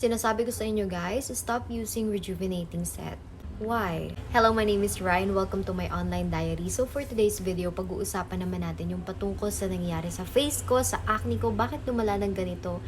Sinasabi ko sa inyo guys, stop using rejuvenating set. Why? Hello, my name is Ryan. Welcome to my online diary. So for today's video, pag-uusapan naman natin yung patungkol sa nangyari sa face ko, sa acne ko, bakit lumala ng ganito,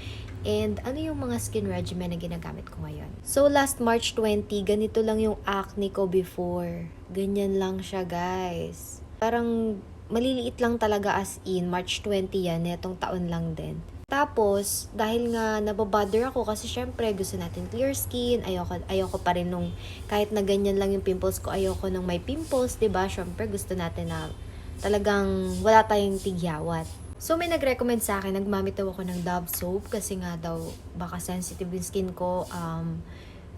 and ano yung mga skin regimen na ginagamit ko ngayon. So last March 20, ganito lang yung acne ko before. Ganyan lang siya guys. Parang maliliit lang talaga as in, March 20 yan, netong taon lang din. Tapos, dahil nga nababother ako kasi syempre gusto natin clear skin, ayoko pa rin nung kahit na ganyan lang yung pimples ko, ayoko nung may pimples, 'di ba? Syempre gusto natin na talagang wala tayong tigyawat. So may nag-recommend sa akin, nagmamit daw ako ng Dove soap kasi nga daw baka sensitive yung skin ko.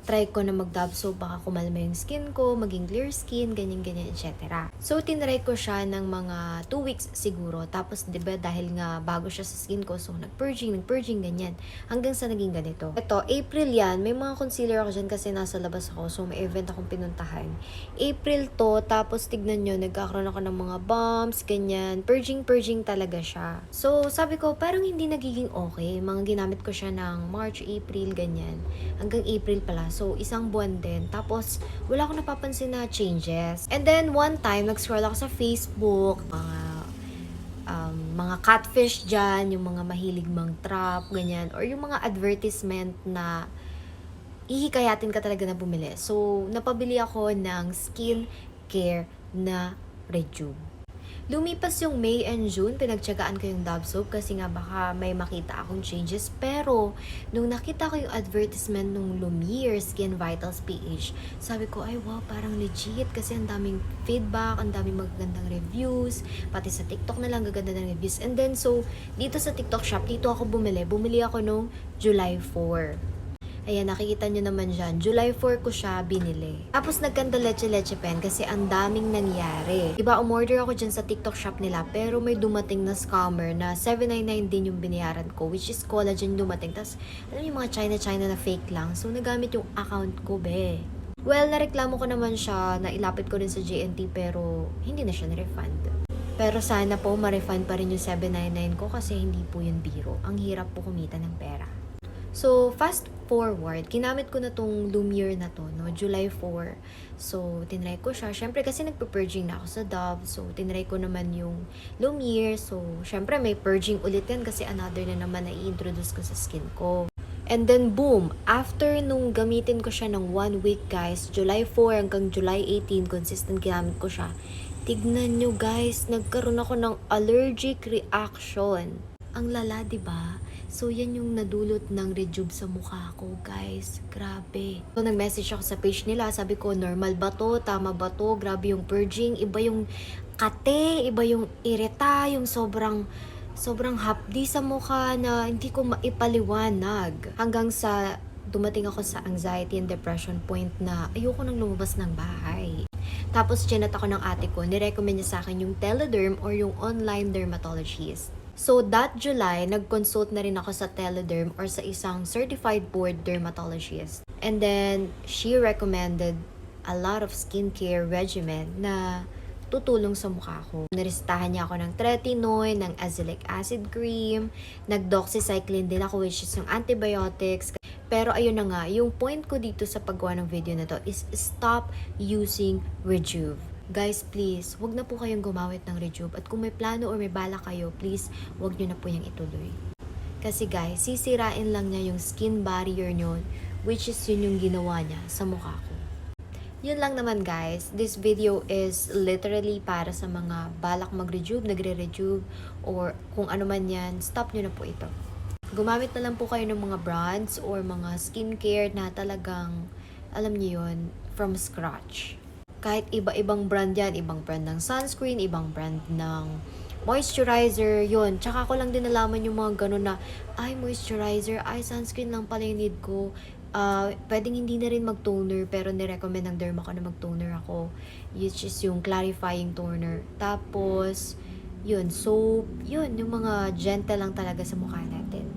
Try ko na mag-Dove soap, baka kumalma yung skin ko, maging clear skin, ganyan-ganyan, etc. So, tinry ko siya ng mga 2 weeks siguro. Tapos, di ba, dahil nga bago siya sa skin ko, so nag-purging, ganyan. Hanggang sa naging ganito. Ito, April yan. May mga concealer ako dyan kasi nasa labas ako. So, may event akong pinuntahan. April to, tapos tignan nyo, nagkakaroon ako ng mga bumps, ganyan. Purging talaga siya. So, sabi ko, parang hindi nagiging okay. Mga ginamit ko siya ng March, April, ganyan. Hanggang April pala. So, isang buwan din. Tapos, wala akong napapansin na changes. And then, one time, nag-scroll ako sa Facebook, mga catfish dyan, yung mga mahilig mang trap, ganyan. Or yung mga advertisement na ihikayatin ka talaga na bumili. So, napabili ako ng skin care na Rejuve. Lumipas yung May and June, pinagtiyagaan ko yung Dove soap kasi nga baka may makita akong changes. Pero, nung nakita ko yung advertisement nung Lumiere Skin Vitals PH, sabi ko, ay wow, parang legit kasi ang daming feedback, ang daming magagandang reviews, pati sa TikTok na lang gaganda ng reviews. And then, so, dito sa TikTok shop, dito ako bumili. Bumili ako nung July 4. Ayan, nakikita nyo naman dyan. July 4 ko siya binili. Tapos nagkanda leche pen kasi ang daming nangyari. Diba, umorder ako dyan sa TikTok shop nila pero may dumating na scammer na 799 din yung binayaran ko, which is collagen dumating. Tapos, alam yung mga China na fake lang. So, nagamit yung account ko, be. Well, nareklamo ko naman siya, na ilapit ko rin sa JNT pero hindi na siya na-refund. Pero sana po ma-refund pa rin yung 799 ko kasi hindi po yun biro. Ang hirap po kumita ng pera. So, fast forward, ginamit ko na tong Lumiere na to, no? July 4. So, tinry ko siya. Syempre, kasi nagpa-purging na ako sa Dove. So, tinry ko naman yung Lumiere. So, syempre, may purging ulit yan kasi another na naman na i-introduce ko sa skin ko. And then, boom! After nung gamitin ko siya ng 1 week, guys, July 4 hanggang July 18, consistent ginamit ko siya. Tignan nyo, guys, nagkaroon ako ng allergic reaction. Ang lala, diba? So, yan yung nadulot ng Rejuve sa mukha ko, guys. Grabe. So, nag-message ako sa page nila. Sabi ko, normal ba to? Tama ba to? Grabe yung purging. Iba yung kate, iba yung irita, yung sobrang hapdi sa mukha na hindi ko maipaliwanag. Hanggang sa dumating ako sa anxiety and depression point na ayoko nang lumabas ng bahay. Tapos, chinat ako ng ate ko. Nirecommend niya sa akin yung Telederm or yung online dermatologist. So, that July, nag-consult na rin ako sa Telederm or sa isang certified board dermatologist. And then, she recommended a lot of skincare regimen na tutulong sa mukha ko. Naristahan niya ako ng tretinoin, ng azelaic acid cream, nag-doxycycline din ako, which is yung antibiotics. Pero ayun na nga, yung point ko dito sa paggawa ng video na to is stop using Rejuve. Guys, please, wag na po kayong gumamit ng Rejuve. At kung may plano or may bala kayo, please, wag nyo na po yung ituloy. Kasi guys, sisirain lang niya yung skin barrier nyo, which is yun yung ginawa niya sa mukha ko. Yun lang naman guys. This video is literally para sa mga balak mag-rejuve, nagre-rejuve, or kung ano man yan, stop nyo na po ito. Gumamit na lang po kayo ng mga brands or mga skincare na talagang, alam niyo yun, from scratch. Kahit iba-ibang brand yan, ibang brand ng sunscreen, ibang brand ng moisturizer, yun. Tsaka ko lang din nalaman yung mga ganun na, ay moisturizer, ay sunscreen lang pala yung need ko. Pwedeng hindi na rin mag-toner, pero nirecommend ng derma ko na mag-toner ako. Which is yung clarifying toner. Tapos, yun, soap, yun, yung mga gentle lang talaga sa mukha natin.